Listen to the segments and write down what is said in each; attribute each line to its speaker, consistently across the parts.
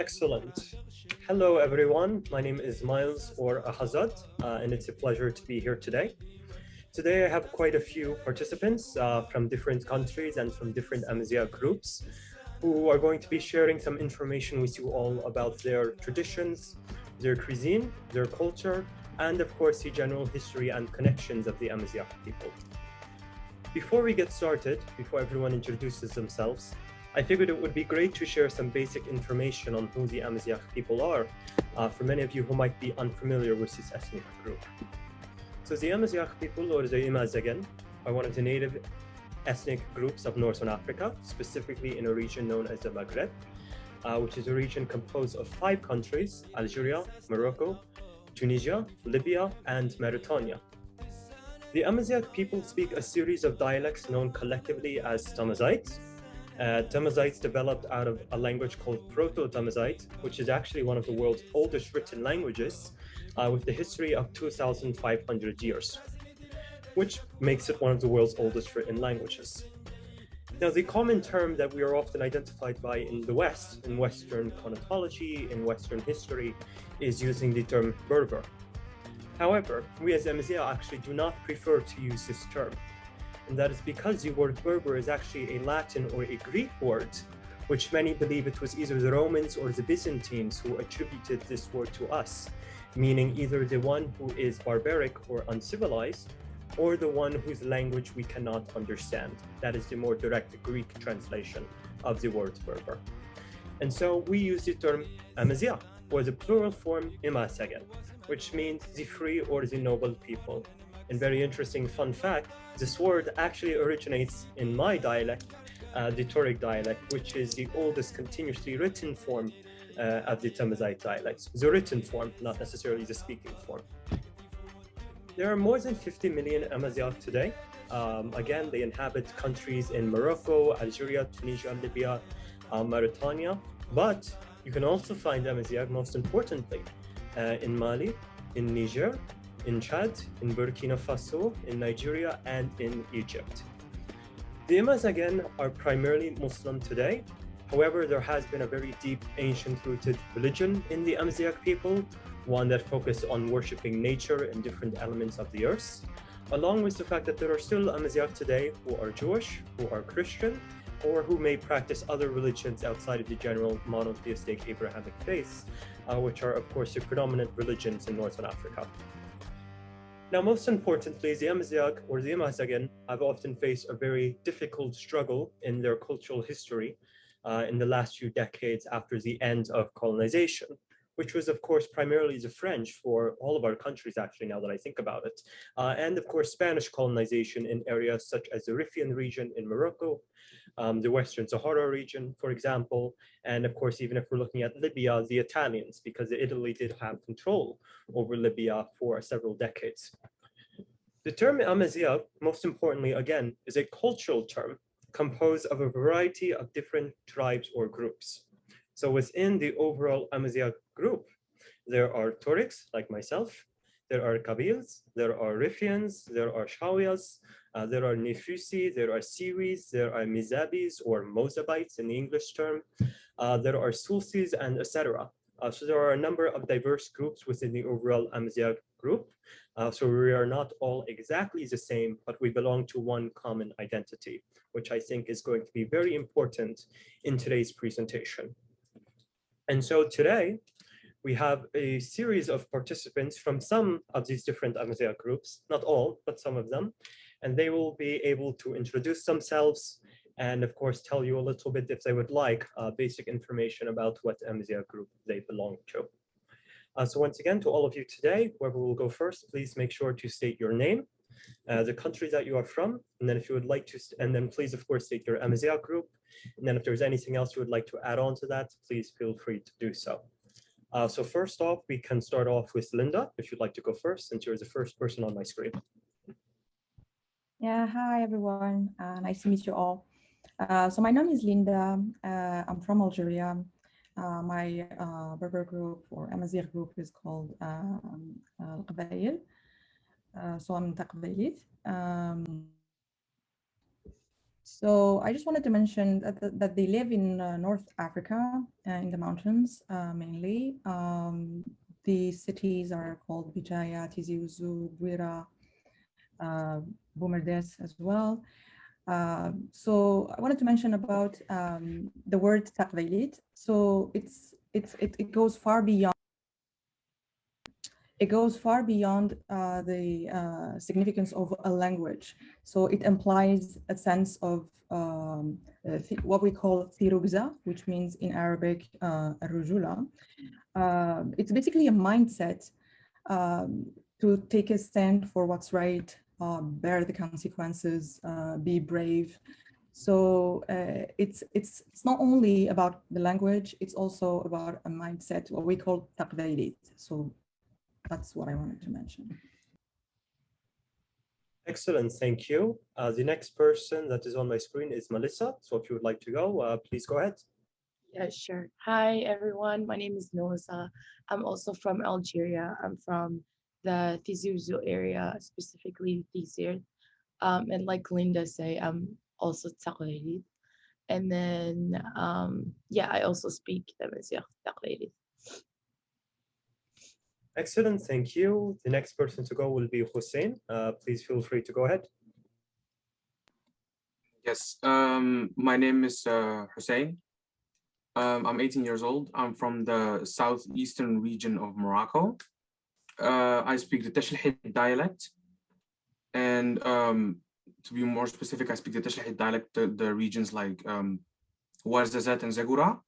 Speaker 1: Excellent. Hello, everyone. My name is Miles or Ahazad, and it's a pleasure to be here today. Today, I have quite a few participants from different countries and from different Amazigh groups who are going to be sharing some information with you all about their traditions, their cuisine, their culture, and of course, the general history and connections of the Amazigh people. Before we get started, before everyone introduces themselves, I figured it would be great to share some basic information on who the Amazigh people are, for many of you who might be unfamiliar with this ethnic group. So the Amazigh people, or the Amazigh, are one of the native ethnic groups of Northern Africa, specifically in a region known as the Maghreb, which is a region composed of 5 countries: Algeria, Morocco, Tunisia, Libya, and Mauritania. The Amazigh people speak a series of dialects known collectively as Tamazights. Tamazights developed out of a language called Proto-Tamazight, which is actually one of the world's oldest written languages, with a history of 2,500 years, which makes it one of the world's oldest written languages. Now, the common term that we are often identified by in the West, in Western connotatology, in Western history, is using the term Berber. However, we as Amazigh actually do not prefer to use this term. And that is because the word Berber is actually a Latin or a Greek word, which many believe it was either the Romans or the Byzantines who attributed this word to us, meaning either the one who is barbaric or uncivilized, or the one whose language we cannot understand. That is the more direct Greek translation of the word Berber. And so we use the term Amazigh, or the plural form Amazigh, which means the free or the noble people. And very interesting fun fact, this word actually originates in my dialect, the Tuareg dialect, which is the oldest continuously written form of the Tamazight dialects. The written form, not necessarily the speaking form. There are more than 50 million Amazigh today. Again, they inhabit countries in Morocco, Algeria, Tunisia, Libya, Mauritania. But you can also find Amazigh, most importantly, in Mali, in Niger, in Chad, in Burkina Faso, in Nigeria, and in Egypt. The Amazigh are primarily Muslim today. However, there has been a very deep, ancient-rooted religion in the Amazigh people, one that focused on worshiping nature and different elements of the earth, along with the fact that there are still Amazigh today who are Jewish, who are Christian, or who may practice other religions outside of the general monotheistic Abrahamic faith, which are, of course, the predominant religions in Northern Africa. Now, most importantly, the Amazigh or the Amazigh have often faced a very difficult struggle in their cultural history in the last few decades after the end of colonization, which was, of course, primarily the French for all of our countries, actually, now that I think about it, and, of course, Spanish colonization in areas such as the Riffian region in Morocco, the Western Sahara region, for example, and, of course, even if we're looking at Libya, the Italians, because Italy did have control over Libya for several decades. The term Amazigh, most importantly, again, is a cultural term composed of a variety of different tribes or groups. So within the overall Amazigh group, there are Tuaregs, like myself, there are Kabils, there are Riffians, there are Shawiyas, there are Nefusi, there are Siwis, there are Mizabis or Mozabites in the English term, there are Sulsis, and etc. So there are a number of diverse groups within the overall Amazigh group. So we are not all exactly the same, but we belong to one common identity, which I think is going to be very important in today's presentation. And so today, we have a series of participants from some of these different Amazigh groups, not all, but some of them, and they will be able to introduce themselves and, of course, tell you a little bit, if they would like, basic information about what Amazigh group they belong to. So once again, to all of you today, whoever will go first, please make sure to state your name, the country that you are from, and then if you would like to, and then please, of course, state your Amazigh group, and then if there's anything else you would like to add on to that, please feel free to do so. So first off, we can start off with Linda, if you'd like to go first, since you're the first person on my screen.
Speaker 2: Yeah, hi everyone. Nice to meet you all. So my name is Linda. I'm from Algeria. My Berber group or Amazigh group is called Al-Qabail. So I'm Taqbaylit. So I just wanted to mention that they live in North Africa, in the mountains mainly. The cities are called Bijaya, Tizi Ouzou, Bouira, Boumerdès as well. So I wanted to mention about the word taqbaylit. So it goes far beyond. It goes far beyond the significance of a language. So it implies a sense of what we call thirugza, which means in Arabic, rujula. It's basically a mindset to take a stand for what's right, bear the consequences, be brave. So it's not only about the language, it's also about a mindset, what we call taqbaylit. So that's what I wanted to mention.
Speaker 1: Excellent, thank you. The next person that is on my screen is Melissa. So if you would like to go, please go ahead.
Speaker 3: Yeah, sure. Hi, everyone. My name is Noza. I'm also from Algeria. I'm from the Tizi Ouzou area, specifically Tizir. And like Linda say, I'm also Taqlidi. And then, yeah, I also speak the Amazigh Taqlidi.
Speaker 1: Excellent, thank you. The next person to go will be Hussein. Please feel free to go ahead.
Speaker 4: Yes, my name is Hussein. I'm 18 years old. I'm from the southeastern region of Morocco. I speak the Tashlahid dialect. And to be more specific, I speak the Tashlahid dialect, the regions like Ouarzazate and Zagora.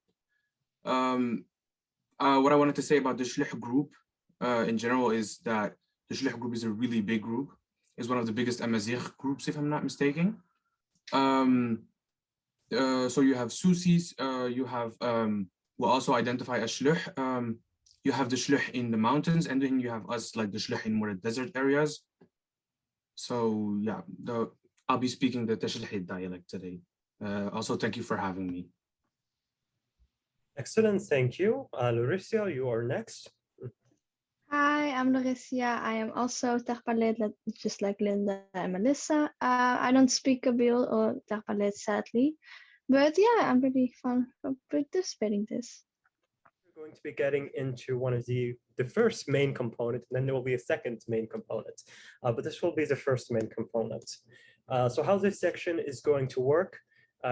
Speaker 4: What I wanted to say about the Shlih group in general is that the Shlih group is a really big group. It's one of the biggest Amazigh groups, if I'm not mistaken. So you have Susis, you have, we'll also identify as Shluh. You have the Shluh in the mountains, and then you have us like the Shluh in more desert areas. So yeah, I'll be speaking the Tashlahid dialect today. Also, thank you for having me.
Speaker 1: Excellent, thank you. Lauricia, you are next.
Speaker 5: Hi, I'm Lauricia. I am also Taqbalid, just like Linda and Melissa. I don't speak Kabyle or Taqbalid, sadly. But yeah, I'm really fun for participating in this.
Speaker 1: We're going to be getting into one of the first main component, and then there will be a second main component. But this will be the first main component. So how this section is going to work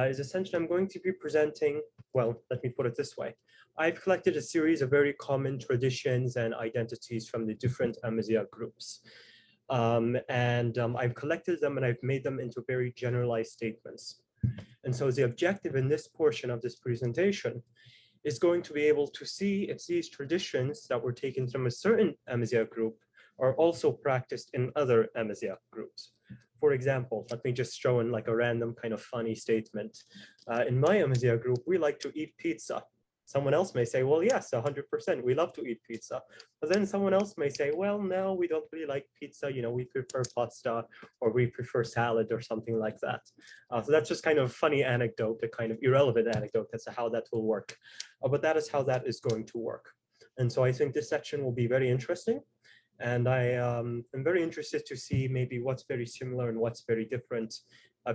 Speaker 1: is essentially I'm going to be presenting, well, let me put it this way. I've collected a series of very common traditions and identities from the different Amazigh groups. I've collected them and I've made them into very generalized statements. And so the objective in this portion of this presentation is going to be able to see if these traditions that were taken from a certain Amazigh group are also practiced in other Amazigh groups. For example, let me just throw in like a random kind of funny statement. In my Amazigh group, we like to eat pizza. Someone else may say, well, yes, 100%, we love to eat pizza. But then someone else may say, well, no, we don't really like pizza. You know, we prefer pasta or we prefer salad or something like that. So that's just kind of a funny anecdote, a kind of irrelevant anecdote as to how that will work. But that is how that is going to work. And so I think this section will be very interesting. And I am very interested to see maybe what's very similar and what's very different,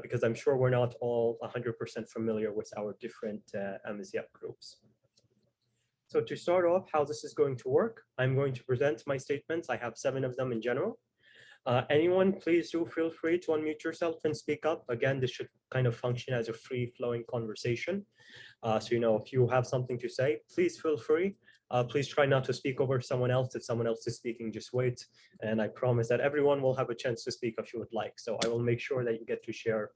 Speaker 1: because I'm sure we're not all 100% familiar with our different Amazigh groups. So to start off, how this is going to work, I'm going to present my statements. I have 7 of them in general. Anyone, please do feel free to unmute yourself and speak up. Again, this should kind of function as a free-flowing conversation. So, you know, if you have something to say, please feel free. Please try not to speak over someone else. If someone else is speaking, just wait. And I promise that everyone will have a chance to speak if you would like. So I will make sure that you get to share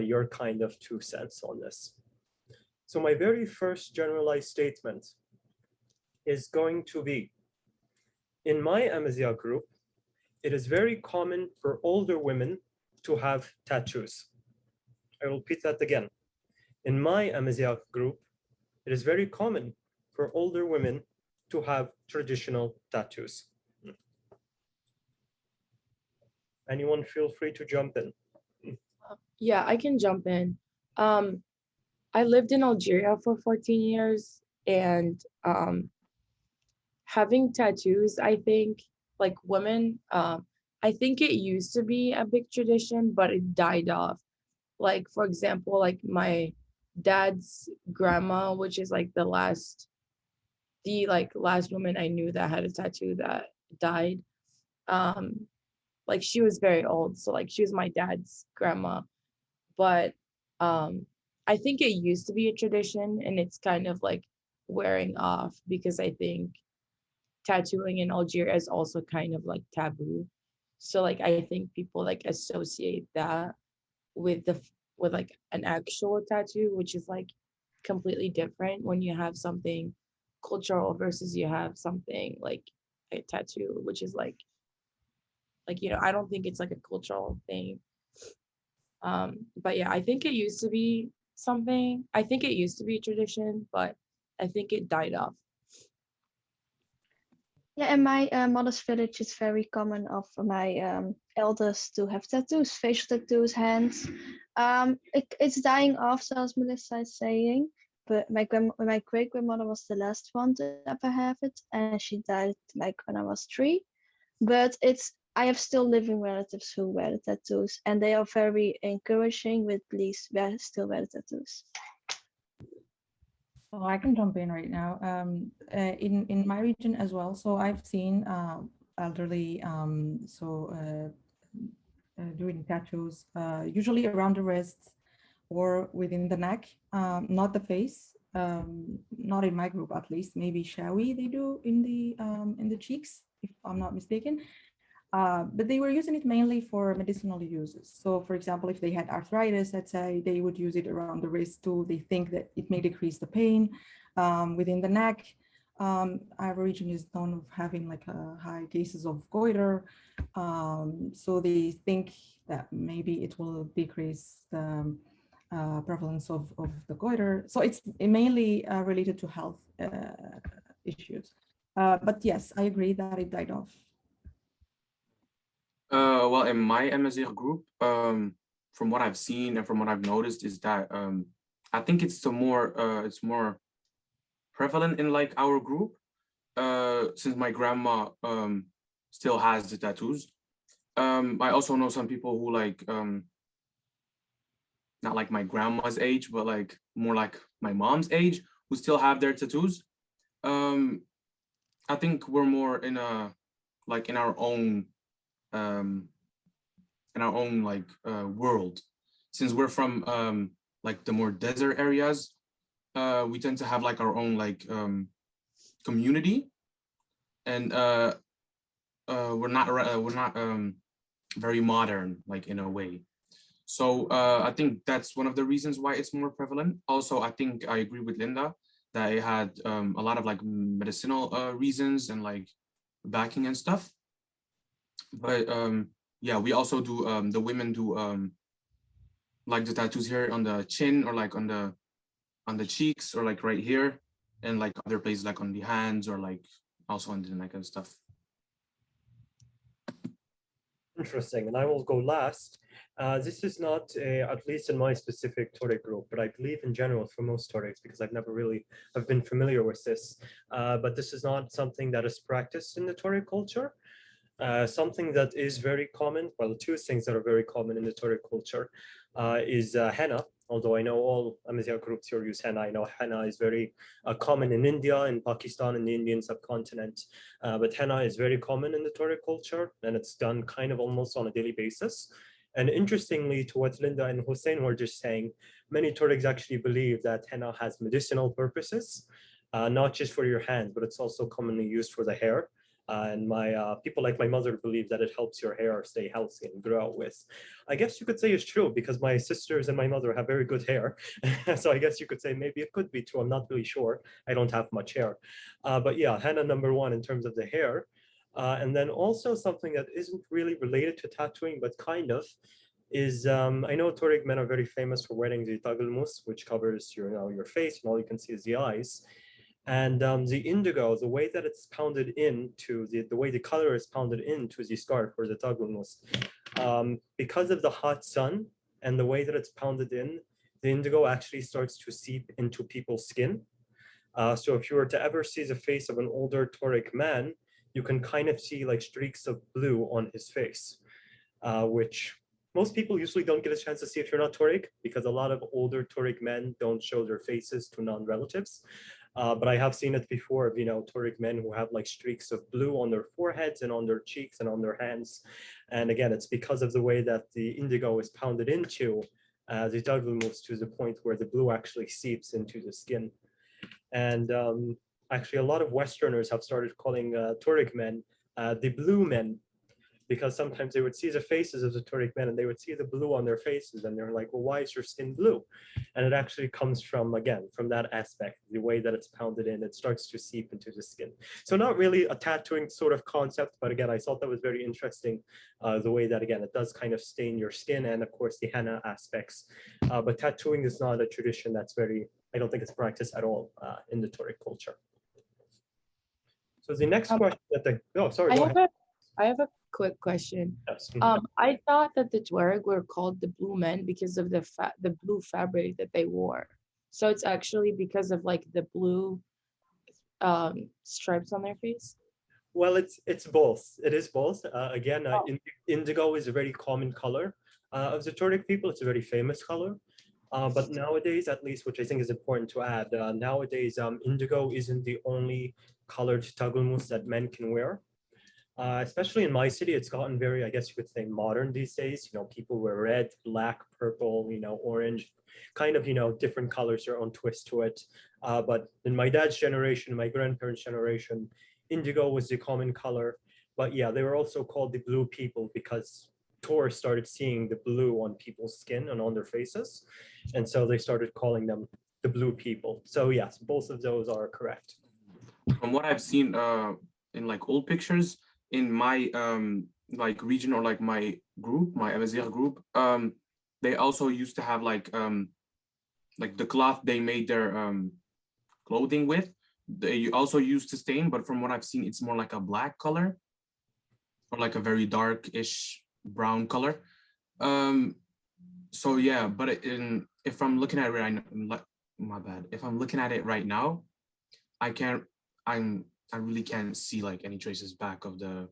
Speaker 1: your kind of 2 cents on this. So my very first generalized statement is going to be, in my Amazigh group, it is very common for older women to have tattoos. I will repeat that again. In my Amazigh group, it is very common for older women to have traditional tattoos. Anyone feel free to jump in.
Speaker 3: Yeah, I can jump in. I lived in Algeria for 14 years, and having tattoos, I think, like women, I think it used to be a big tradition, but it died off. like, for example, like my dad's grandma, which is like the last woman I knew that had a tattoo that died. Like she was very old, so like she was my dad's grandma. But I think it used to be a tradition, and it's kind of like wearing off, because I think tattooing in Algeria is also kind of like taboo. So like I think people like associate that with with like an actual tattoo, which is like completely different when you have something cultural versus you have something like a tattoo, which is like, you know, I don't think it's like a cultural thing. But yeah, I think it used to be something. I think it used to be a tradition, but I think it died off.
Speaker 5: Yeah, in my mother's village, it's very common of my elders to have tattoos, facial tattoos, hands. It's dying off, so as Melissa is saying. But my great grandmother was the last one to ever have it, and she died like when I was 3. But I have still living relatives who wear the tattoos, and they are very encouraging with please still wear the tattoos.
Speaker 2: So I can jump in right now. In my region as well. So I've seen elderly doing tattoos, usually around the wrists or within the neck, not the face. Not in my group, at least. Maybe Shawi they do in the cheeks, if I'm not mistaken. But they were using it mainly for medicinal uses. So for example, if they had arthritis, let's say, they would use it around the wrist too. They think that it may decrease the pain within the neck. Our region is known of having like high cases of goiter. So they think that maybe it will decrease the prevalence of the goiter. So it's mainly related to health issues. But yes, I agree that it died off.
Speaker 4: Well, in my Amazigh group, from what I've seen and from what I've noticed is that I think it's more prevalent in like our group, since my grandma still has the tattoos. I also know some people who like not like my grandma's age, but like more like my mom's age, who still have their tattoos. I think we're more in a like in our own like world, since we're from like the more desert areas. We tend to have like our own like community, and we're not very modern, like in a way. So I think that's one of the reasons why it's more prevalent. Also, I think I agree with Linda that it had a lot of like medicinal reasons and like backing and stuff. But yeah, we also do the women do like the tattoos here on the chin, or like on the cheeks, or like right here, and like other places like on the hands, or like also on the neck and stuff.
Speaker 1: Interesting, and I will go last. This is not, at least in my specific Torah group, but I believe in general for most Torahs, because I've never really have been familiar with this. But this is not something that is practiced in the Torah culture. Something that is very common, well, two things that are very common in the Torah culture is henna. Although I know all Amazigh groups here use henna. I know henna is very common in India, in Pakistan, in the Indian subcontinent. But henna is very common in the Torah culture, and it's done kind of almost on a daily basis. And interestingly, to what Linda and Hussein were just saying, many Torahs actually believe that henna has medicinal purposes, not just for your hands, but it's also commonly used for the hair. And my people like my mother believe that it helps your hair stay healthy and grow out with. I guess you could say it's true, because my sisters and my mother have very good hair. So I guess you could say maybe it could be true. I'm not really sure. I don't have much hair. But yeah, henna number one in terms of the hair. And then also something that isn't really related to tattooing, but kind of, is I know Tuareg men are very famous for wearing the tagalmus, which covers your face, and all you can see is the eyes. And the indigo, the way that it's pounded into the way the color is pounded into the scarf or the tagalmus, because of the hot sun and the way that it's pounded in, the indigo actually starts to seep into people's skin. So if you were to ever see the face of an older Tuareg man, you can kind of see like streaks of blue on his face, which most people usually don't get a chance to see if you're not Tuareg because a lot of older Tuareg men don't show their faces to non-relatives. But I have seen it before of, Tuareg men who have like streaks of blue on their foreheads and on their cheeks and on their hands. And again, it's because of the way that the indigo is pounded into the Taglumos to the point where the blue actually seeps into the skin. And actually, a lot of Westerners have started calling Tuareg men the blue men, because sometimes they would see the faces of the Tuareg men and they would see the blue on their faces and they're like, well, why is your skin blue? And it actually comes from, again, from that aspect, the way that it's pounded in, it starts to seep into the skin. So not really a tattooing sort of concept, but again, I thought that was very interesting, the way that, again, it does kind of stain your skin and of course the henna aspects. But tattooing is not a tradition that's I don't think it's practiced at all in the Tuareg culture. So the next question that sorry, go ahead.
Speaker 3: I have a quick question.
Speaker 1: Yes.
Speaker 3: I thought that the Tuareg were called the blue men because of the blue fabric that they wore. So it's actually because of like the blue stripes on their face.
Speaker 1: Well, it's both. It is both. Again, indigo is a very common color of the Tuareg people. It's a very famous color. But nowadays, at least, which I think is important to add, nowadays, indigo isn't the only colored tagulmus that men can wear. Especially in my city, it's gotten very, I guess you could say, modern these days. People wear red, black, purple, orange, kind of, different colors, their own twist to it. But in my dad's generation, my grandparents' generation, indigo was the common color. But yeah, they were also called the blue people because tourists started seeing the blue on people's skin and on their faces. And so they started calling them the blue people. So yes, both of those are correct.
Speaker 4: From what I've seen in like old pictures, in my like region or like my group, my Amazigh group, they also used to have like the cloth they made their clothing with. They also used to stain, but from what I've seen, it's more like a black color or like a very dark-ish brown color. So yeah, but if I'm looking at it right now, my bad. If I'm looking at it right now, I really can't see like any traces back of the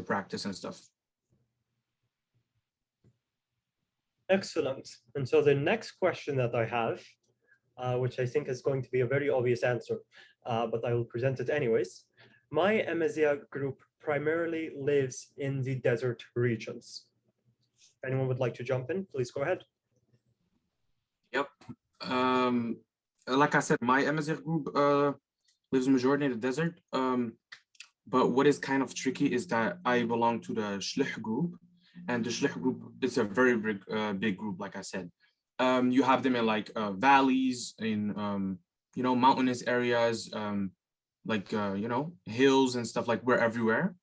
Speaker 4: practice and stuff.
Speaker 1: Excellent. And so the next question that I have, which I think is going to be a very obvious answer, but I will present it anyways. My Amazigh group primarily lives in the desert regions. If anyone would like to jump in, please go ahead.
Speaker 4: Yep. Like I said, my Amazigh group lives majority in the desert. But what is kind of tricky is that I belong to the Shlih group, and the Shlih group is a very big group, like I said. You have them in like valleys, in mountainous areas, hills and stuff. Like we're everywhere.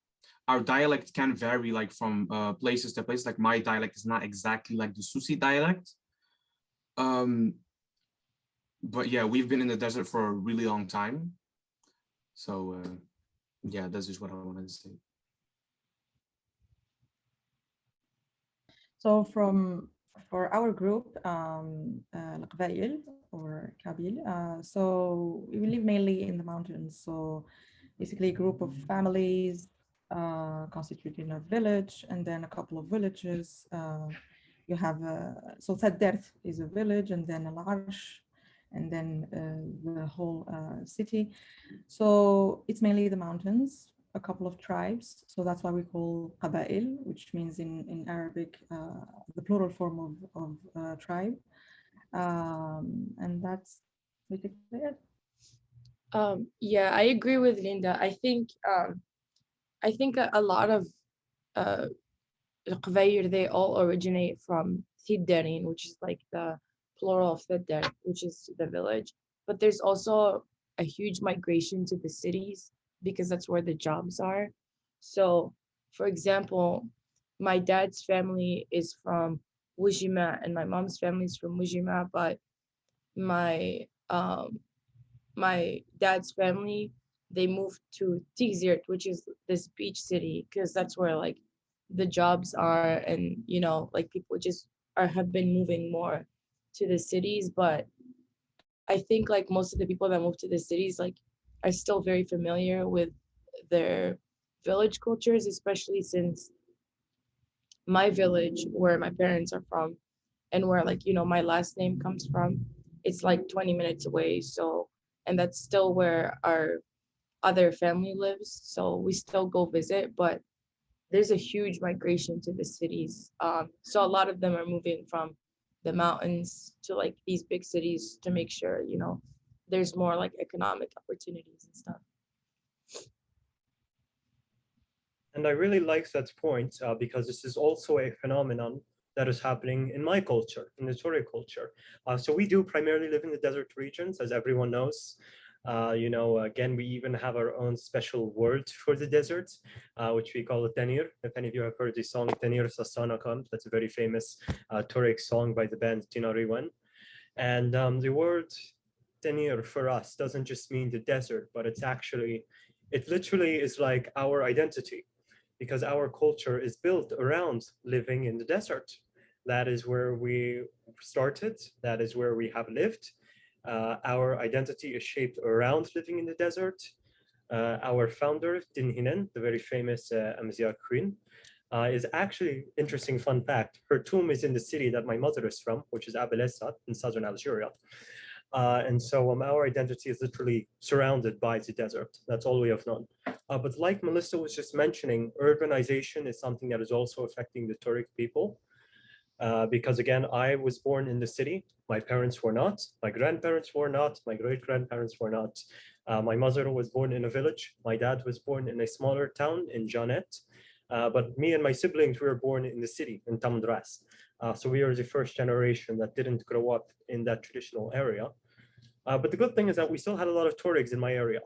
Speaker 4: Our dialect can vary like from places to place. Like my dialect is not exactly like the Susi dialect. But yeah, we've been in the desert for a really long time. So yeah, that's just what I wanted to say.
Speaker 2: So for our group, Al-Qabail or Kabil, so we live mainly in the mountains. So basically a group of families constituted in a village and then a couple of villages. You have, so Saddert is a village, and then Al-Arsh, and then the whole city. So it's mainly the mountains, a couple of tribes. So that's why we call Qabail, which means in Arabic, the plural form of tribe. And that's basically it.
Speaker 3: Yeah, I agree with Linda. I think a lot of Qabail, they all originate from Thiddarin, which is like the plural of Thiddar, which is the village. But there's also a huge migration to the cities because that's where the jobs are. So, for example, my dad's family is from Wujima and my mom's family is from Wujima, but my dad's family, they moved to Tigzirt, which is this beach city, because that's where like the jobs are, and like people just have been moving more to the cities. But I think like most of the people that move to the cities like are still very familiar with their village cultures, especially since my village where my parents are from and where like, my last name comes from, it's like 20 minutes away. So, and that's still where our other family lives. So we still go visit, but there's a huge migration to the cities. So a lot of them are moving from the mountains to like these big cities to make sure, there's more like economic opportunities and stuff.
Speaker 1: And I really like that point because this is also a phenomenon that is happening in my culture, in the Torah culture. So we do primarily live in the desert regions, as everyone knows. Again, we even have our own special word for the desert, which we call it Tanir. If any of you have heard the song Tanir Sassanakan, that's a very famous Torah song by the band Tinariwan. And the word Tanir for us doesn't just mean the desert, but it literally is like our identity, because our culture is built around living in the desert. That is where we started. That is where we have lived. Our identity is shaped around living in the desert. Our founder, Dinhinen, the very famous Amazigh queen, is actually, interesting fun fact, her tomb is in the city that my mother is from, which is Abelessa in southern Algeria. And so our identity is literally surrounded by the desert. That's all we have known. But like Melissa was just mentioning, urbanization is something that is also affecting the Turkic people. Because again, I was born in the city. My parents were not. My grandparents were not. My great-grandparents were not. My mother was born in a village. My dad was born in a smaller town in Janet. But me and my siblings were born in the city, in Tamdras. So we are the first generation that didn't grow up in that traditional area. But the good thing is that we still had a lot of Tuaregs in my area.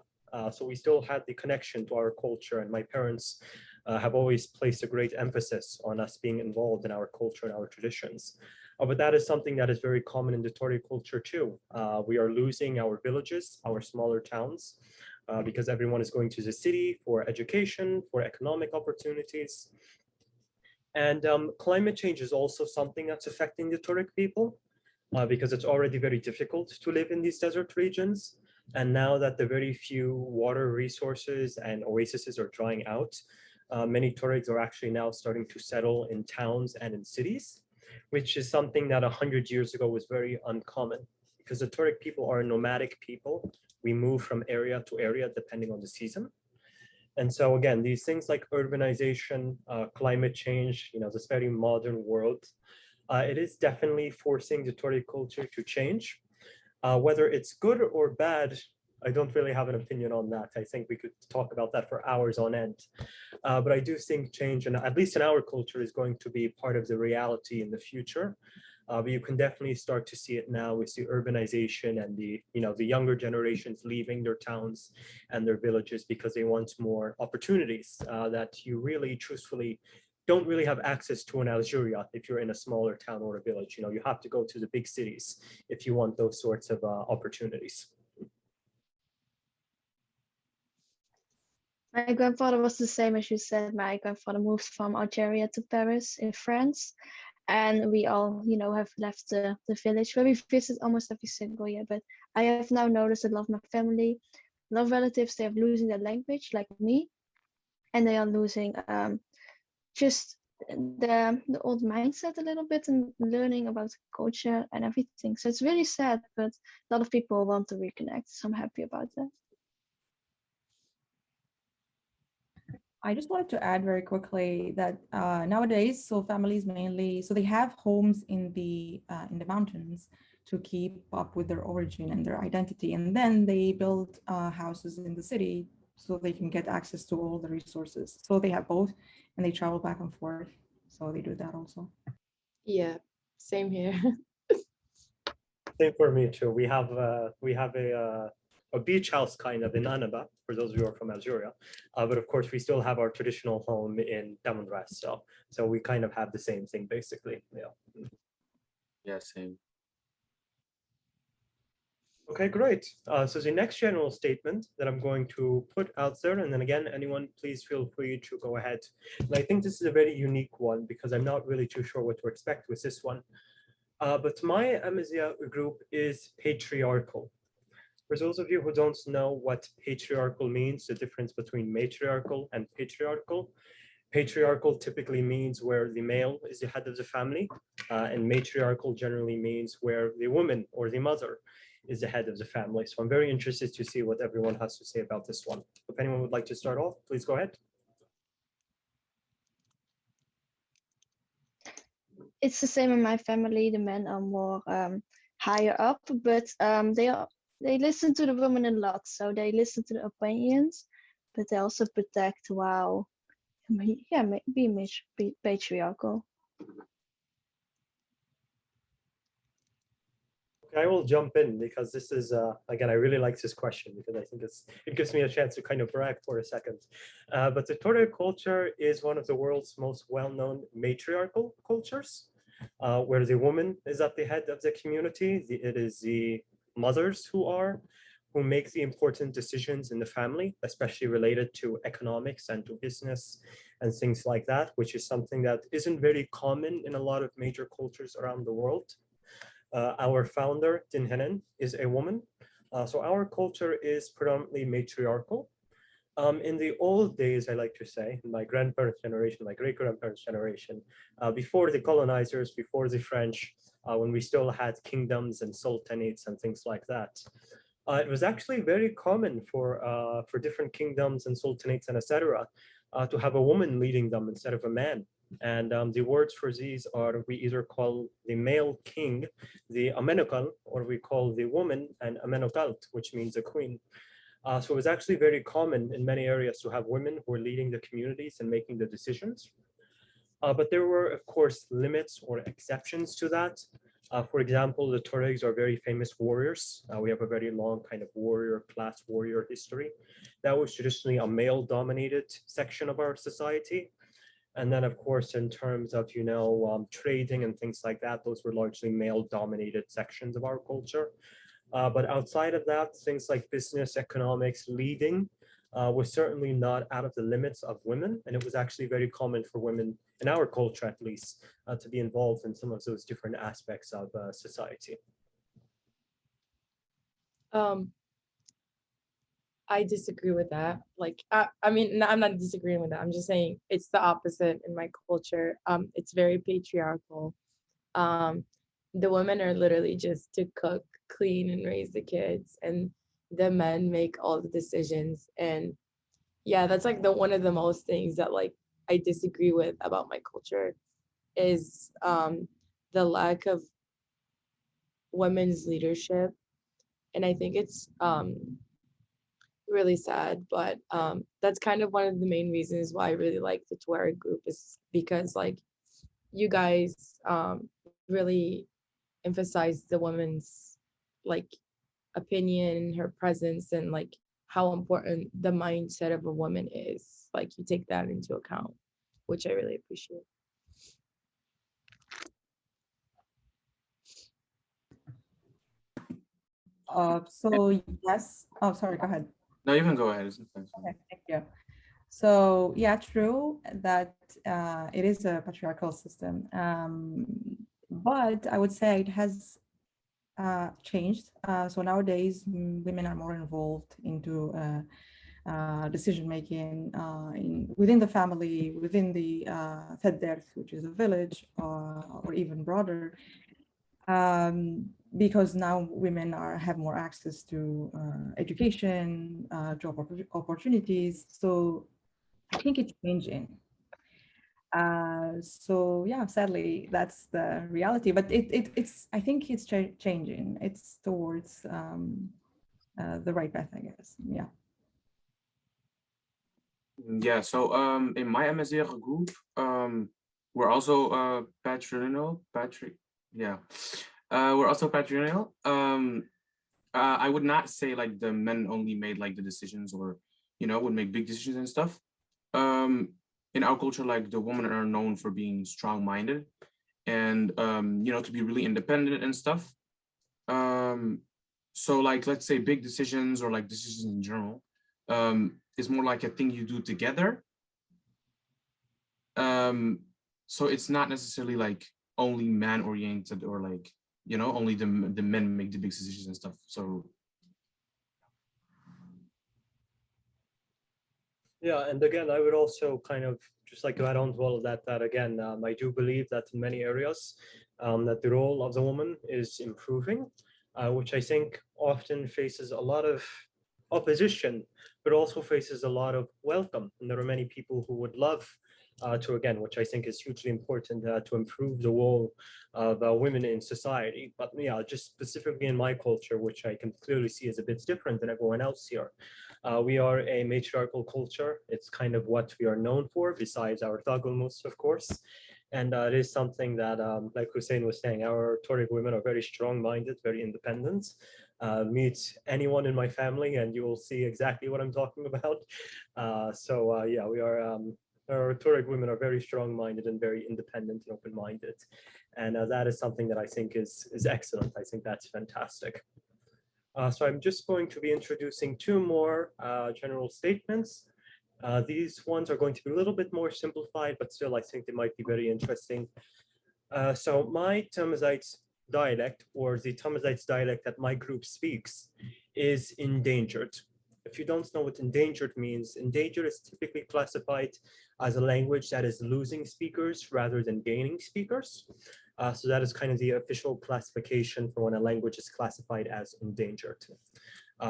Speaker 1: So we still had the connection to our culture, and my parents have always placed a great emphasis on us being involved in our culture and our traditions. But that is something that is very common in the Tuareg culture too. We are losing our villages, our smaller towns, because everyone is going to the city for education, for economic opportunities. And climate change is also something that's affecting the Tuareg people, because it's already very difficult to live in these desert regions. And now that the very few water resources and oases are drying out, many Tuaregs are actually now starting to settle in towns and in cities, which is something that 100 years ago was very uncommon, because the Tuareg people are a nomadic people. We move from area to area depending on the season. And so again, these things like urbanization, climate change, this very modern world, it is definitely forcing the Tuareg culture to change. Whether it's good or bad, I don't really have an opinion on that. I think we could talk about that for hours on end. But I do think change, and at least in our culture, is going to be part of the reality in the future. But you can definitely start to see it now with the urbanization and the younger generations leaving their towns and their villages because they want more opportunities that you really, truthfully, don't really have access to in Algeria if you're in a smaller town or a village. You have to go to the big cities if you want those sorts of opportunities.
Speaker 5: My grandfather was the same as you said. My grandfather moved from Algeria to Paris in France. And we all, have left the village where we visit almost every single year. But I have now noticed a lot of my family, a lot of relatives, they are losing their language like me. And they are losing just the old mindset a little bit and learning about culture and everything. So it's really sad, but a lot of people want to reconnect. So I'm happy about that.
Speaker 2: I just wanted to add very quickly that nowadays, so families mainly, so they have homes in the mountains to keep up with their origin and their identity, and then they build houses in the city so they can get access to all the resources. So they have both, and they travel back and forth. So they do that also.
Speaker 3: Yeah, same here.
Speaker 1: Same for me too. We have a beach house kind of in Annaba, for those of you who are from Algeria. But of course, we still have our traditional home in Tamanras. So we kind of have the same thing, basically. Yeah.
Speaker 4: Yeah, same.
Speaker 1: Okay, great. So the next general statement that I'm going to put out there, and then again, anyone, please feel free to go ahead. And I think this is a very unique one because I'm not really too sure what to expect with this one. But my Amazigh group is patriarchal. For those of you who don't know what patriarchal means, the difference between matriarchal and patriarchal, Patriarchal typically means where the male is the head of the family, and matriarchal generally means where the woman or the mother is the head of the family. So I'm very interested to see what everyone has to say about this one. If anyone would like to start off, please go ahead.
Speaker 5: It's the same in my family. The men are more higher up, but they listen to the women a lot. So they listen to the opinions, but they also protect while, yeah, be patriarchal.
Speaker 1: I will jump in because this is, again, I really like this question because I think it gives me a chance to kind of brag for a second. But the Tuareg culture is one of the world's most well-known matriarchal cultures, where the woman is at the head of the community. It is the mothers who make the important decisions in the family, especially related to economics and to business and things like that, which is something that isn't very common in a lot of major cultures around the world. Our founder, Dinhenen, is a woman. So our culture is predominantly matriarchal. In the old days, I like to say, my grandparents' generation, my great-grandparents' generation, before the colonizers, before the French, when we still had kingdoms and sultanates and things like that, it was actually very common for different kingdoms and sultanates and etc. To have a woman leading them instead of a man. And the words for these are, we either call the male king the Amenokal, or we call the woman an Amenokalt, which means a queen. So it was actually very common in many areas to have women who were leading the communities and making the decisions. But there were, of course, limits or exceptions to that. For example, the Tuaregs are very famous warriors. We have a very long kind of class warrior history. That was traditionally a male-dominated section of our society. And then, of course, in terms of, trading and things like that, those were largely male-dominated sections of our culture. But outside of that, things like business, economics, leading was certainly not out of the limits of women. And it was actually very common for women, in our culture at least, to be involved in some of those different aspects of society.
Speaker 3: I disagree with that. Like, I mean, I'm not disagreeing with that. I'm just saying it's the opposite in my culture. It's very patriarchal. The women are literally just to cook, clean, and raise the kids, and the men make all the decisions. And yeah, that's like one of the most things that like I disagree with about my culture is the lack of women's leadership. And I think it's really sad, but that's kind of one of the main reasons why I really like the Tuareg group, is because like you guys really emphasize the woman's like opinion, her presence, and like how important the mindset of a woman is. Like you take that into account, which I really appreciate.
Speaker 2: So yes, oh, sorry, go ahead.
Speaker 4: No, you can go ahead.
Speaker 2: Okay, thank you. So yeah, true that it is a patriarchal system, but I would say it has changed. So nowadays, women are more involved into decision making within the family, within the Thaddert, which is a village, or even broader. Because now women have more access to education, job opportunities. So I think it's changing. So yeah, sadly, that's the reality. But it's I think it's changing. It's towards the right path, I guess. Yeah.
Speaker 4: Yeah. So in my Amazigh group, we're also patrilineal. Yeah. We're also patrilineal. I would not say like the men only made like the decisions, or would make big decisions and stuff. In our culture, like the women are known for being strong-minded and to be really independent and stuff. So like, let's say big decisions or like decisions in general is more like a thing you do together. So it's not necessarily like only man-oriented, or like only the men make the big decisions and stuff. So
Speaker 1: Yeah, and again, I would also kind of just like to add on to all of that, that again, I do believe that in many areas, that the role of the woman is improving, which I think often faces a lot of opposition, but also faces a lot of welcome. And there are many people who would love to, again, which I think is hugely important, to improve the role of women in society. But yeah, just specifically in my culture, which I can clearly see is a bit different than everyone else here. We are a matriarchal culture. It's kind of what we are known for, besides our Tagalmus, of course. And it is something that, like Hussein was saying, our Tuareg women are very strong-minded, very independent. Meet anyone in my family and you will see exactly what I'm talking about. Yeah, we are, our Tuareg women are very strong-minded and very independent and open-minded. And that is something that I think is excellent. I think that's fantastic. So I'm just going to be introducing two more general statements. These ones are going to be a little bit more simplified, but still I think they might be very interesting. So my Tamazight dialect, or the Tamazight dialect that my group speaks, is endangered. If you don't know what endangered means, endangered is typically classified as a language that is losing speakers rather than gaining speakers. So that is kind of the official classification for when a language is classified as endangered.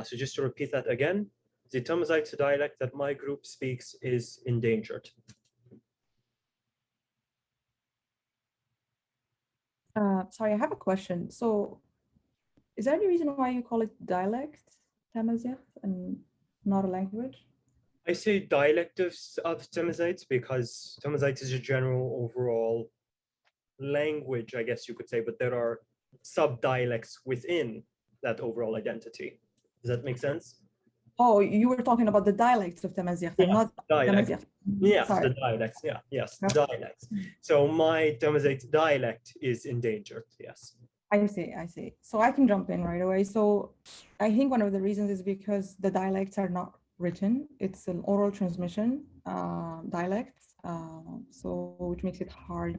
Speaker 1: So just to repeat that again, the Tamazight dialect that my group speaks is endangered.
Speaker 2: Sorry, I have a question. So is there any reason why you call it dialect, Tamazight, and not a language?
Speaker 1: I say dialect of Tamazight because Tamazight is a general overall language, I guess you could say, but there are sub-dialects within that overall identity. Does that make sense?
Speaker 2: Oh, you were talking about the dialects of Tamazight,
Speaker 1: Yeah,
Speaker 2: not
Speaker 1: dialect.
Speaker 2: Tamazight.
Speaker 1: Yes,
Speaker 2: Sorry.
Speaker 1: the dialects. Yeah, yes,
Speaker 2: Yeah.
Speaker 1: dialects. So my Tamazight dialect is endangered. Yes.
Speaker 2: I see, I see. So I can jump in right away. So I think one of the reasons is because the dialects are not written. It's an oral transmission dialect, so which makes it hard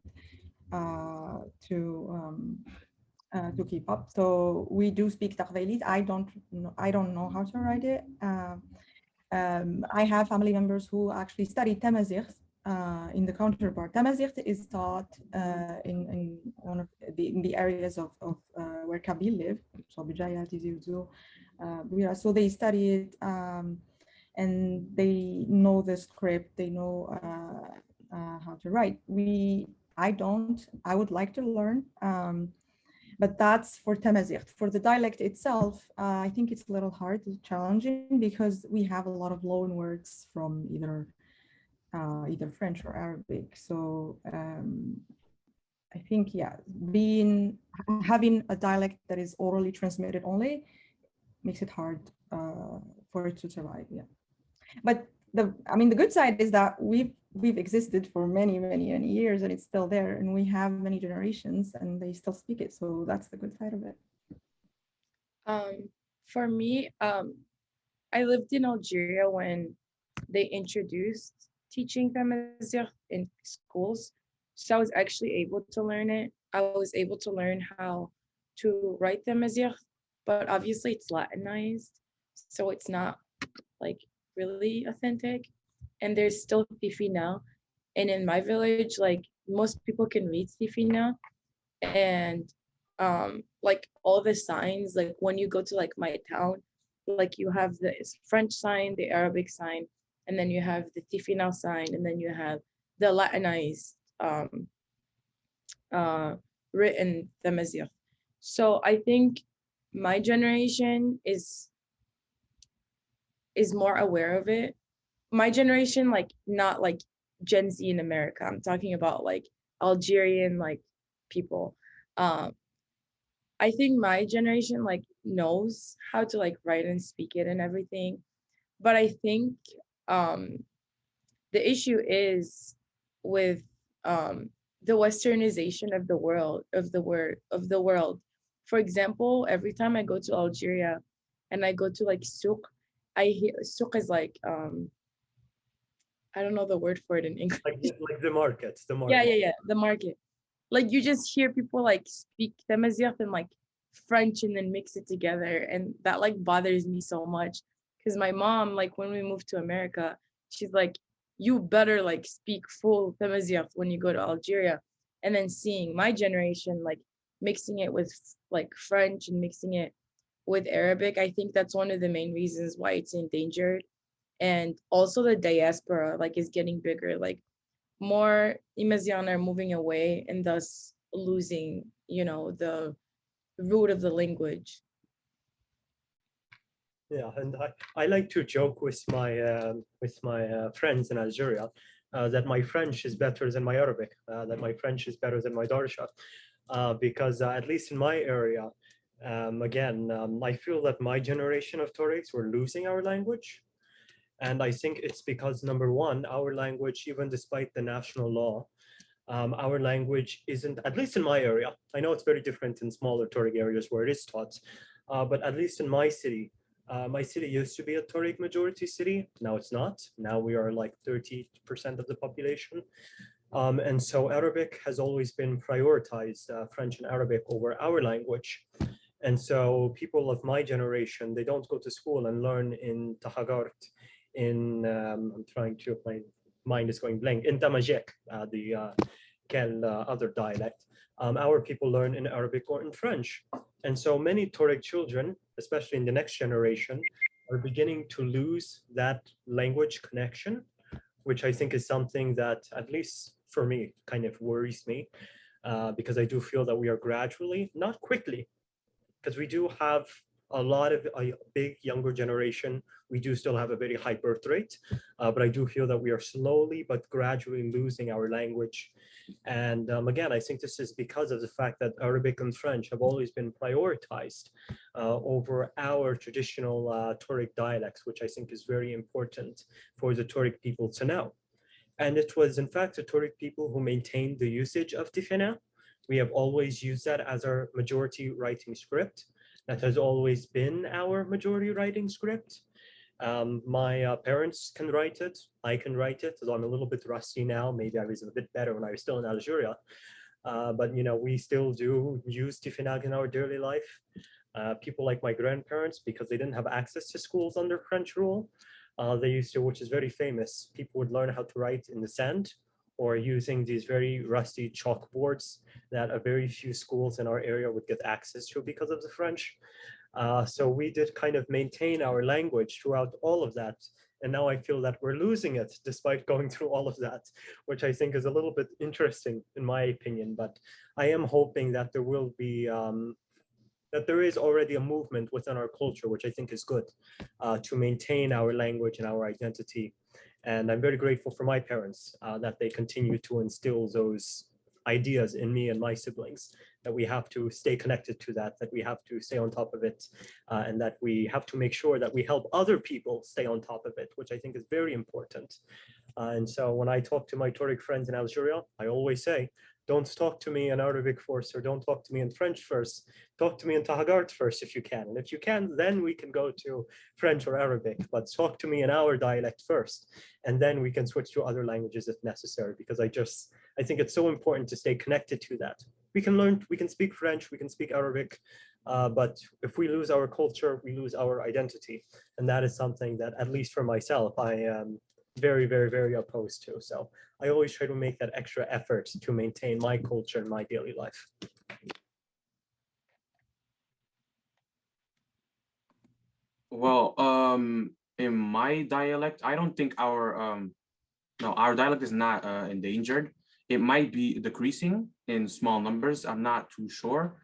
Speaker 2: to keep up. So we do speak Taqbaylit. I don't know how to write it. I have family members who actually study Tamazight in the counterpart. Tamazight is taught in one of the areas of where Kabyle live, so Bijaya, Tizi Ouzou, so they study it and they know the script, they know how to write. I would like to learn, but that's for Tamazight. For the dialect itself, I think it's a little hard, challenging, because we have a lot of loan words from either French or Arabic. So I think, yeah, having a dialect that is orally transmitted only makes it hard for it to survive. Yeah, but the good side is that we've existed for many years, and it's still there, and we have many generations, and they still speak it. So that's the good side of it.
Speaker 3: For me, I lived in Algeria when they introduced teaching Tamazight in schools. So I was actually able to learn it. I was able to learn how to write Tamazight, but obviously it's Latinized, so it's not like really authentic. And there's still Tifi now. And in my village, like most people can read Tifi now. And like all the signs, like when you go to like my town, like you have the French sign, the Arabic sign, and then you have the Tifina sign, and then you have the Latinized written Tamazight. So I think my generation is more aware of it. My generation, like not like Gen Z in America. I'm talking about like Algerian like people. I think my generation like knows how to like write and speak it and everything. But I think the issue is with the westernization of the world. For example, every time I go to Algeria and I go to like souk, I hear souk is like I don't know the word for it in English.
Speaker 1: Like the market,
Speaker 3: Yeah, the market. Like you just hear people like speak Tamazight and like French and then mix it together, and that like bothers me so much because my mom, like when we moved to America, she's like, you better like speak full Amazigh when you go to Algeria. And then seeing my generation like mixing it with like French and mixing it with Arabic, I think that's one of the main reasons why it's endangered. And also the diaspora like is getting bigger, like more Imazian are moving away and thus losing, you know, the root of the language.
Speaker 1: Yeah, and I like to joke with my friends in Algeria that my French is better than my Arabic, that my French is better than my Darsha, because at least in my area, I feel that my generation of Tuaregs were losing our language. And I think it's because, number one, our language, even despite the national law, our language isn't, at least in my area, I know it's very different in smaller Tuareg areas where it is taught, but at least in my city used to be a Tuareg majority city. Now it's not. Now we are like 30% of the population. And so Arabic has always been prioritized, French and Arabic over our language. And so people of my generation, they don't go to school and learn in Tahagart, I'm trying to, my mind is going blank, in Tamajek, the other dialect. Our people learn in Arabic or in French. And so many Tuareg children, especially in the next generation, are beginning to lose that language connection, which I think is something that, at least for me, kind of worries me, because I do feel that we are gradually, not quickly, because we do have a lot of a big younger generation. We do still have a very high birth rate, but I do feel that we are slowly but gradually losing our language. And again, I think this is because of the fact that Arabic and French have always been prioritized over our traditional Tuareg dialects, which I think is very important for the Tuareg people to know. And it was, in fact, the Tuareg people who maintained the usage of Tifena. We have always used that as our majority writing script. That has always been our majority writing script. My parents can write it. I can write it, although I'm a little bit rusty now. Maybe I was a bit better when I was still in Algeria. But you know, we still do use Tifinagh in our daily life. People like my grandparents, because they didn't have access to schools under French rule, they used to, which is very famous, people would learn how to write in the sand or using these very rusty chalkboards that a very few schools in our area would get access to because of the French. So we did kind of maintain our language throughout all of that. And now I feel that we're losing it despite going through all of that, which I think is a little bit interesting in my opinion. But I am hoping that there will be, that there is already a movement within our culture, which I think is good, to maintain our language and our identity. And I'm very grateful for my parents that they continue to instill those ideas in me and my siblings, that we have to stay connected to that, that we have to stay on top of it, and that we have to make sure that we help other people stay on top of it, which I think is very important. And so when I talk to my Tuareg friends in Algeria, I always say, don't talk to me in Arabic first, or don't talk to me in French first. Talk to me in Tahagart first if you can. And if you can, then we can go to French or Arabic, but talk to me in our dialect first. And then we can switch to other languages if necessary, because I think it's so important to stay connected to that. We can speak French, we can speak Arabic, but if we lose our culture, we lose our identity. And that is something that, at least for myself, I am very, very, very opposed to. So I always try to make that extra effort to maintain my culture in my daily life.
Speaker 4: Well, in my dialect, I don't think our dialect is not endangered. It might be decreasing in small numbers. I'm not too sure.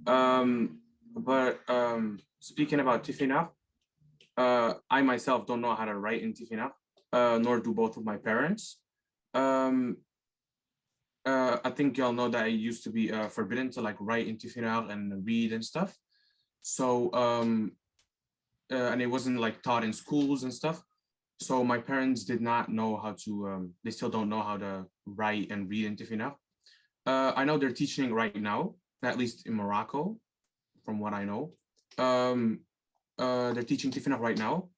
Speaker 4: But speaking about Tifinagh, I myself don't know how to write in Tifinagh, nor do both of my parents. I think y'all know that it used to be forbidden to like write in Tifinagh and read and stuff. So and it wasn't like taught in schools and stuff. So my parents did not know how to, they still don't know how to write and read in Tifinagh. I know they're teaching right now, at least in Morocco, from what I know. They're teaching Tifinagh right now.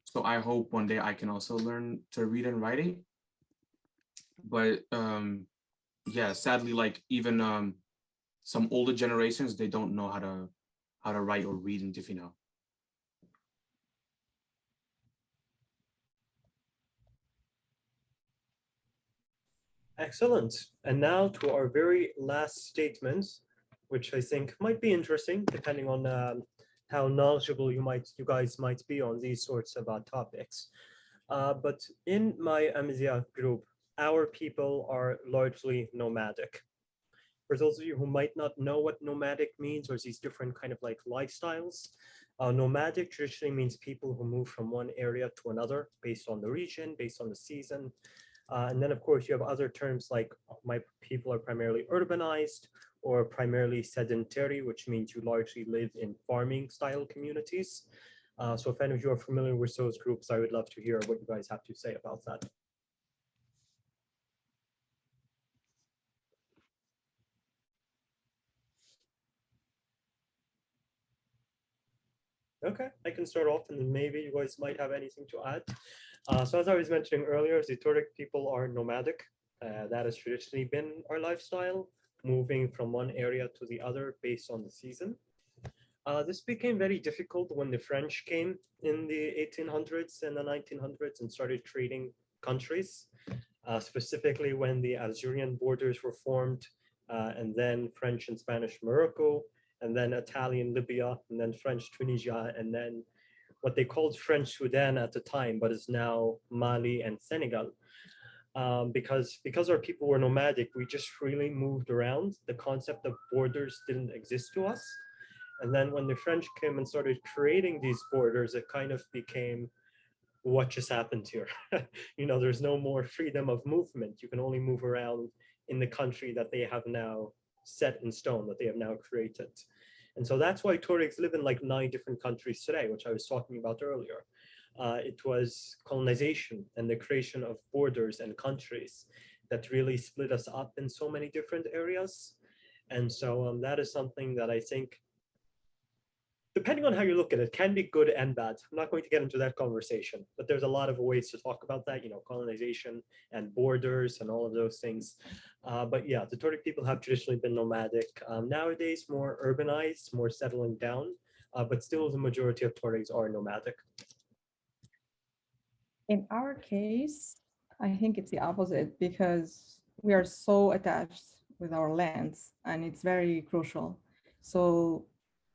Speaker 4: So I hope one day I can also learn to read and write it. But yeah, sadly, like even some older generations, they don't know how to write or read in Tifinagh.
Speaker 1: Excellent. And now to our very last statements, which I think might be interesting, depending on how knowledgeable you guys might be on these sorts of topics. But in my Amazigh group, our people are largely nomadic. For those of you who might not know what nomadic means, or these different kind of like lifestyles, nomadic traditionally means people who move from one area to another based on the region, based on the season. And then, of course, you have other terms like my people are primarily urbanized or primarily sedentary, which means you largely live in farming style communities. So if any of you are familiar with those groups, I would love to hear what you guys have to say about that. Okay, I can start off and then maybe you guys might have anything to add. So as I was mentioning earlier, the Tuareg people are nomadic. That has traditionally been our lifestyle, moving from one area to the other based on the season. This became very difficult when the French came in the 1800s and the 1900s and started trading countries, specifically when the Algerian borders were formed, and then French and Spanish Morocco, and then Italian Libya, and then French Tunisia, and then what they called French Sudan at the time, but is now Mali and Senegal. Because our people were nomadic, we just freely moved around. The concept of borders didn't exist to us. And then when the French came and started creating these borders, it kind of became what just happened here. There's no more freedom of movement. You can only move around in the country that they have now set in stone, that they have now created. And so that's why Tuaregs live in like 9 different countries today, which I was talking about earlier. It was colonization and the creation of borders and countries that really split us up in so many different areas. And so that is something that I think, depending on how you look at it, can be good and bad. I'm not going to get into that conversation, but there's a lot of ways to talk about that, colonization and borders and all of those things. But yeah, the Tuareg people have traditionally been nomadic. Nowadays, more urbanized, more settling down, but still the majority of Tuaregs are nomadic.
Speaker 2: In our case, I think it's the opposite because we are so attached with our lands and it's very crucial. So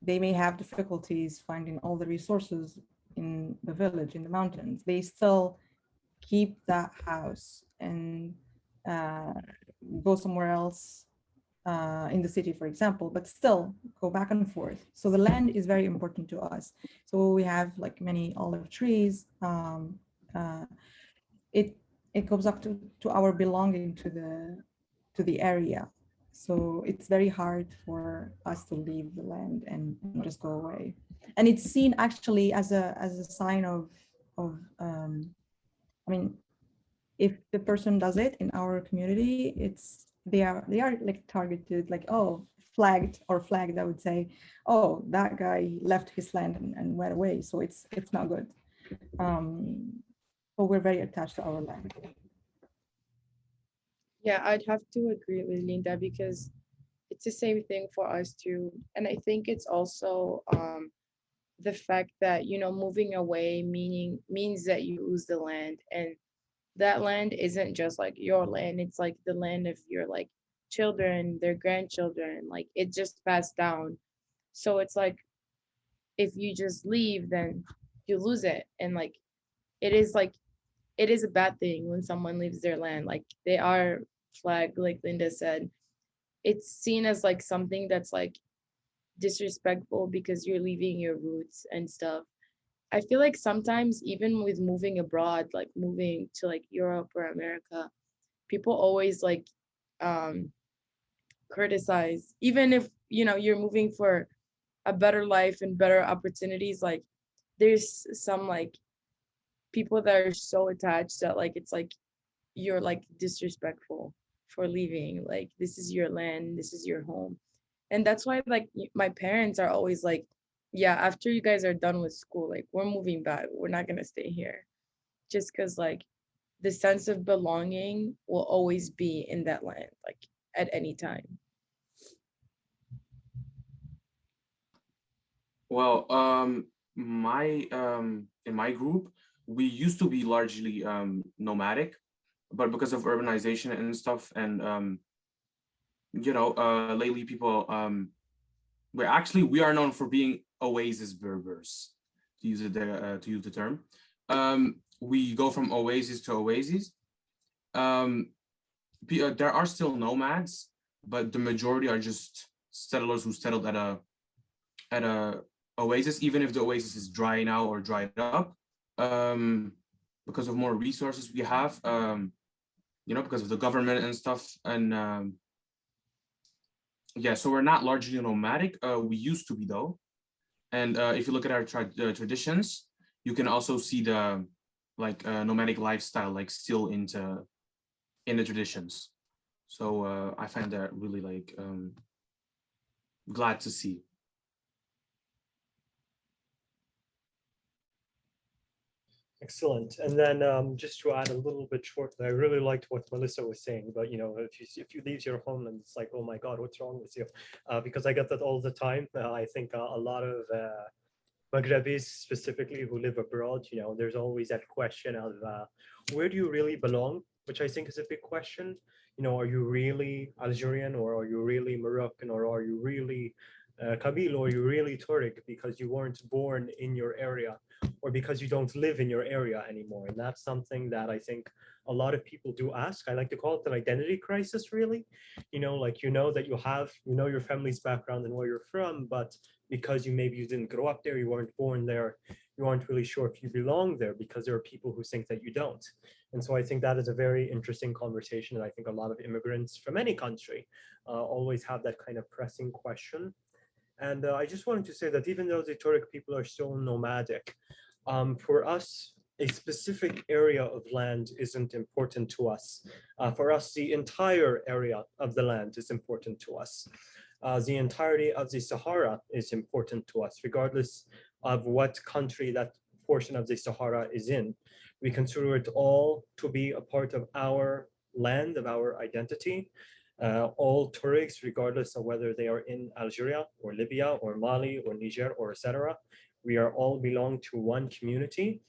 Speaker 2: they may have difficulties finding all the resources in the village, in the mountains. They still keep that house and go somewhere else in the city, for example, but still go back and forth. So the land is very important to us. So we have like many olive trees. It goes up to our belonging to the area. So it's very hard for us to leave the land and just go away. And it's seen actually as a sign of I mean, if the person does it in our community, they are like targeted, like, oh, flagged, I would say, oh, that guy left his land and went away. So it's not good. But we're very attached to our land.
Speaker 3: Yeah, I'd have to agree with Linda because it's the same thing for us too. And I think it's also the fact that, moving away means that you lose the land. And that land isn't just like your land, it's like the land of your like children, their grandchildren, like it just passed down. So it's like if you just leave, then you lose it. And it is like it is a bad thing when someone leaves their land. Like they are flagged, like Linda said. It's seen as like something that's like disrespectful because you're leaving your roots and stuff. I feel like sometimes even with moving abroad, like moving to like Europe or America, people always like um criticize, even if you're moving for a better life and better opportunities. Like there's some like people that are so attached that like it's like you're like disrespectful for leaving. Like this is your land, this is your home. And that's why like my parents are always like, yeah, after you guys are done with school, like we're moving back, we're not gonna stay here. Just because like the sense of belonging will always be in that land, like at any time.
Speaker 4: Well, my in my group, we used to be largely nomadic. but because of urbanization and stuff, and lately people we are known for being oasis Berbers, to use the term. We go from oasis to oasis. There are still nomads, but the majority are just settlers who settled at a oasis, even if the oasis is dry now or dried up, because of more resources we have, because of the government and stuff. And yeah, so we're not largely nomadic. We used to be though. And if you look at our traditions, you can also see the nomadic lifestyle still in the traditions. So I find that really glad to see.
Speaker 1: Excellent. And then just to add a little bit shortly, I really liked what Melissa was saying. But if you leave your homeland, it's like, oh my God, what's wrong with you? Because I get that all the time. I think a lot of Maghrebis specifically who live abroad, there's always that question of where do you really belong? Which I think is a big question. Are you really Algerian, or are you really Moroccan, or are you really Kabyle, or are you really Tuareg because you weren't born in your area, or because you don't live in your area anymore? And that's something that I think a lot of people do ask. I like to call it an identity crisis, really. That you have, your family's background and where you're from, but because you didn't grow up there, you weren't born there, you aren't really sure if you belong there, because there are people who think that you don't. And so I think that is a very interesting conversation. And I think a lot of immigrants from any country always have that kind of pressing question. And I just wanted to say that even though the Tuareg people are still nomadic, for us, a specific area of land isn't important to us. For us, the entire area of the land is important to us. The entirety of the Sahara is important to us, regardless of what country that portion of the Sahara is in. We consider it all to be a part of our land, of our identity. All Tuaregs, regardless of whether they are in Algeria or Libya or Mali or Niger or etc., we are all belong to one community.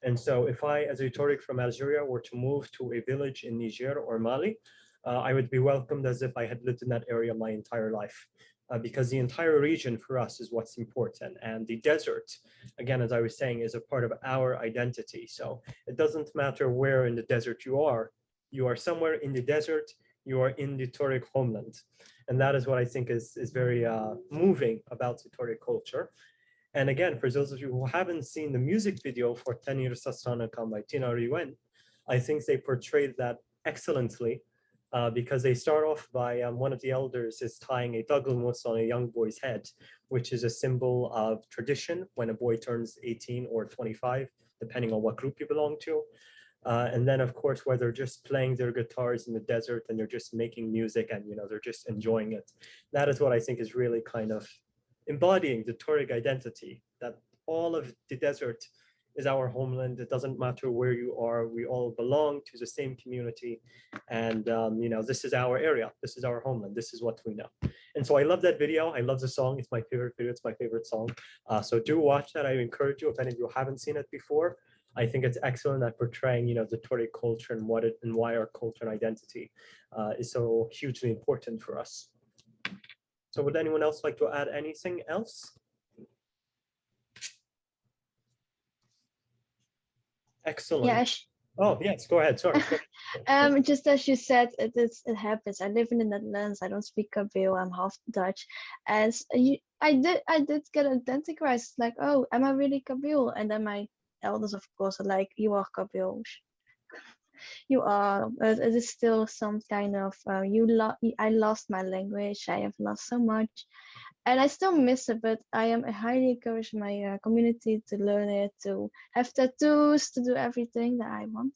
Speaker 1: And so if I, as a Tuareg from Algeria, were to move to a village in Niger or Mali, I would be welcomed as if I had lived in that area my entire life, because the entire region for us is what's important. And the desert, again, as I was saying, is a part of our identity. So it doesn't matter where in the desert you are somewhere in the desert, you are in the Tuareg homeland. And that is what I think is very moving about the Tuareg culture. And again, for those of you who haven't seen the music video for 10 Years Assalamualaikum by Tina Riwen, I think they portrayed that excellently, because they start off by one of the elders is tying a dagalmus on a young boy's head, which is a symbol of tradition when a boy turns 18 or 25, depending on what group you belong to. And then, of course, where they're just playing their guitars in the desert and they're just making music and, they're just enjoying it. That is what I think is really kind of embodying the Tuareg identity, that all of the desert is our homeland. It doesn't matter where you are. We all belong to the same community. And, this is our area. This is our homeland. This is what we know. And so I love that video. I love the song. It's my favorite video. It's my favorite song. So do watch that. I encourage you, if any of you haven't seen it before. I think it's excellent at portraying, the Tuareg culture and why our culture and identity is so hugely important for us. So would anyone else like to add anything else? Excellent.
Speaker 5: Yeah.
Speaker 1: Oh, yes, go ahead. Sorry.
Speaker 5: Just as you said, it happens. I live in the Netherlands. I don't speak Kabyle. I'm half Dutch. And I did get identity crisis, like, oh, am I really Kabyle? And then my elders, of course, are like, you are Kabyle. You are. But it is still some kind of I lost my language. I have lost so much, and I still miss it. But I highly encourage my community to learn it, to have tattoos, to do everything that I want.